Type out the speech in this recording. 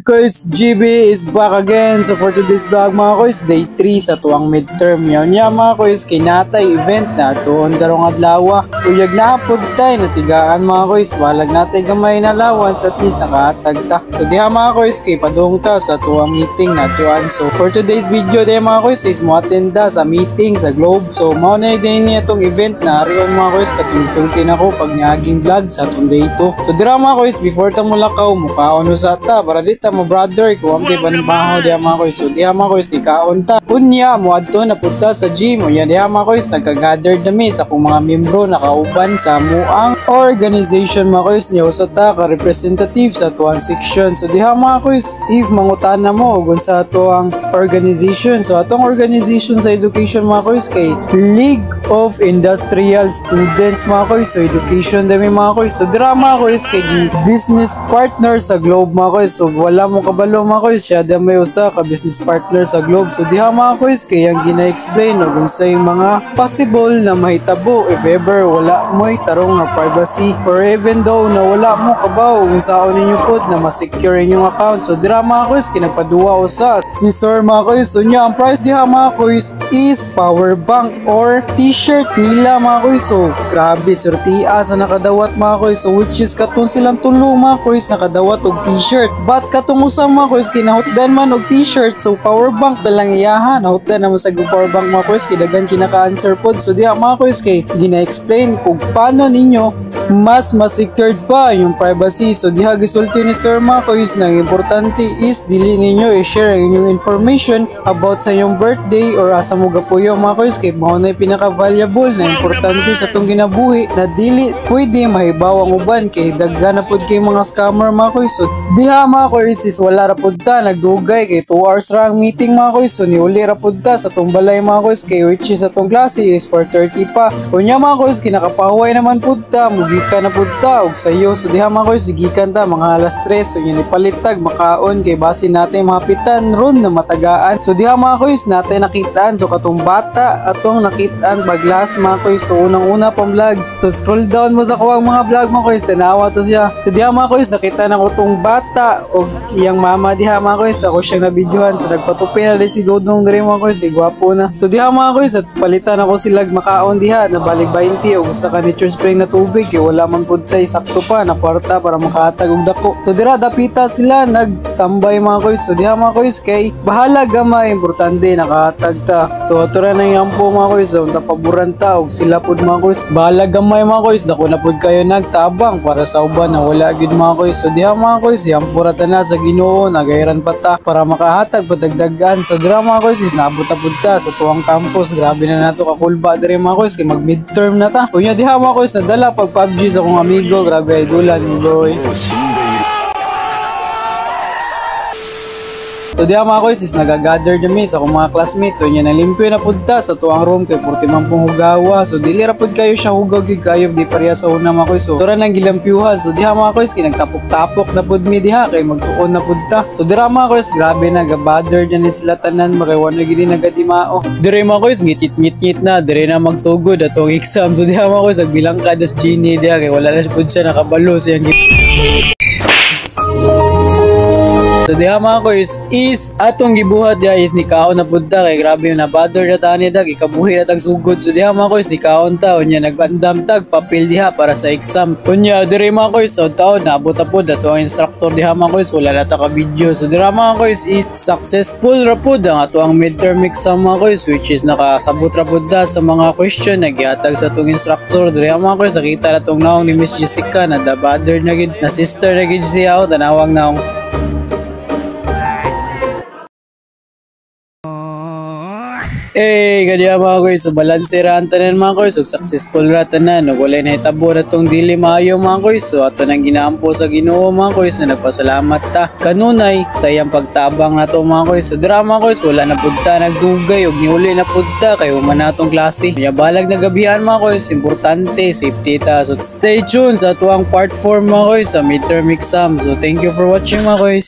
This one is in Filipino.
Guys, GB is back again. So for today's vlog mga koys, day 3 sa tuwang midterm yun. Mga koys, kinatay event na tuon karong adlaw. Uyag na apod tayo natigaan mga koys. Walag natay gamay na lawas, at least nakahatag ta. So diha mga koys, kay padung ta sa tuwang meeting na tuan. So for today's video diha mga koys, is mo attend sa meeting sa Globe. So mao na din niya itong event na ariyon mga koys, katong sultin ako pag niaging vlog sa atong day 2. So dira mga koys, before ta mulakaw, mukhaon sa ta para dita mo brother ko amte banbaho diha mga koys. So diha mga koys, di kaon ta unya mo adto na punta sa gym. Unya diha mga koys, nagka-gather nami sa akong mga membro nakauban sa muang organization mga koys. Niya usa ta ka representative sa tuang section. So diha mga koys, if mangutana mo kung sa tuang organization, so atong organization sa education mga koys kay League of Industrial Students mga koys. So education dami mga koys. So dira mga koys kay business partner sa Globe mga koys. So wala mo kabalo mga koys, siya may usa ka business partner sa Globe. So diha mga koys, kay ang gina-explain o kung sa mga possible na mahitabo if ever wala mo'y tarong na privacy, or even though na wala mo kabaw kung saan ninyo pod na masecure inyong account. So dira mga koys, kinagpaduwa usa si sir mga koys. So niya ang price diha mga koys is power bank or t-shirt nila mga koys. So grabe sortia sa nakadawat mga koys. So which is katon silang tulo mga koys nakadawat og t-shirt, but katong usang mga koys kinahutdan man og t-shirt. So power bank na lang iyahan, nahutdan naman sa power bank mga koys, kidagan kinaka-answer pod. So diha mga koys kay gina-explain kung paano ninyo mas ma-secured pa yung privacy. So diha gisulti ni sir mga koys na importante is dili ninyo i-share ang inyong information about sa iyong birthday or asa mo gapuyo mga koys, kay mao na pinaka-valuable na importante sa tong ginabuhi na dili pwede mahibaw ang uban kay daghan na pod kay mga scammer mga koys. So diha mga koys is wala ra pod ta nagdugay kay 2 hours ra ang meeting mga koys. So niuli ra pod ta sa tong balay mga koys, kay which is atong klase is 4:30 pa. Unya mga koys, kinakapahuway naman pod ta, mugikan na pod ta og sayo. So diha mga koys, sigikan ta mga alas 3. So yun ipalitag makaon kay base natin mahapitan ron na matagaan. So diha mga koys, natin nakitaan. So katong bata atong nakitaan baglas mga koys. So unang-una pang vlog. So scroll down mo sa kuwang mga vlog mga koys, tanawa to siya. So diha mga koys, nakita na ko tong bata og iyang mama diha mga koys. Ako siyang nabidyohan. So nagpatupi na rin si Dodong diri mga koys, gwapo na. So diha mga koys, at palitan ako sila makaon diha na balik 20 og sa nature spring na tubig kay wala man pud tay sakto pa na kwarta para makahatag og dako. So dira dapita sila nag-standby mga koys. So diha mga koys, kay bahala gamay importante nakahatag ta. So ato ra nang yampo mga koys, so tapaburan ta og sila pud mga koys. Bahala gamay mga koys, dako na pud kayo nagtabang para sa uban na wala gyud mga koys. So diha mga koys, yampo ra ta na sa Ginoo, nagayran pa ta para makahatag patagdagan. So dira mga koys is naabot pud ta sa tuwang campus. Grabe na nato kakulba diri mga koys, kay mag midterm na ta. Unya diha mga koys, nadala pag PUBG sa akong amigo. Grabe idolan mo bro. So diha mga koys is nagagather dami sa akong mga classmate. Unya nalimpyo na pud ta sa tuwang room kay 40 man pong hugawa. So dili ra pud kayo siya hugaw gyud kayo di pareha sa una mga koys. So tura nang gilampyuhan. So diha mga koys, kinagtapok-tapok na pud mi diha kay magtuon na pud ta. So dira mga koys, grabe na gabother na ni sila tanan, makaiwan gyud nagadimao. Dire mga koys, ngit-ngit na dire na magsugod atong exam. So diha mga koys, agbilang ka das Genie diha kay wala na pud siya nakabalo sa iyang So diha mga koys is atong gibuhat diha is nikaon na pud ta kay grabe na bother na tani dag ikabuhi na tag sugod. So diha mga koys, nikaon ta unya nagandam tag papel diha para sa exam. Unya diri mga koys, so taon naabot ta pud ato ang instructor diha mga koys, wala na ta ka video. So dira mga koys is successful ra pud ang ato ang midterm exam mga koys, which is nakasabot ra pud ta sa mga question na gihatag sa atong instructor. Diri mga koys, nakita na tong naong ni Miss Jessica na da bother na gid na sister na gid siya o tanawang naong kanya mga koys, so balance ra ang tanan mga koys, so successful ra tanan, no walay nahitabo na tong dili maayo mga koys. So ato nang ginaampo sa Ginoo mga koys na nagpasalamat ta kanunay sa iyang pagtabang nato mga koys. So dira mga koys, wala na pud ta nagdugay og niuli na pud ta kay human natong klase. Kaya balag na gabihan mga koys, importante safety ta. So stay tuned sa tuwang part 4 mga koys sa midterm exam. So thank you for watching mga koys.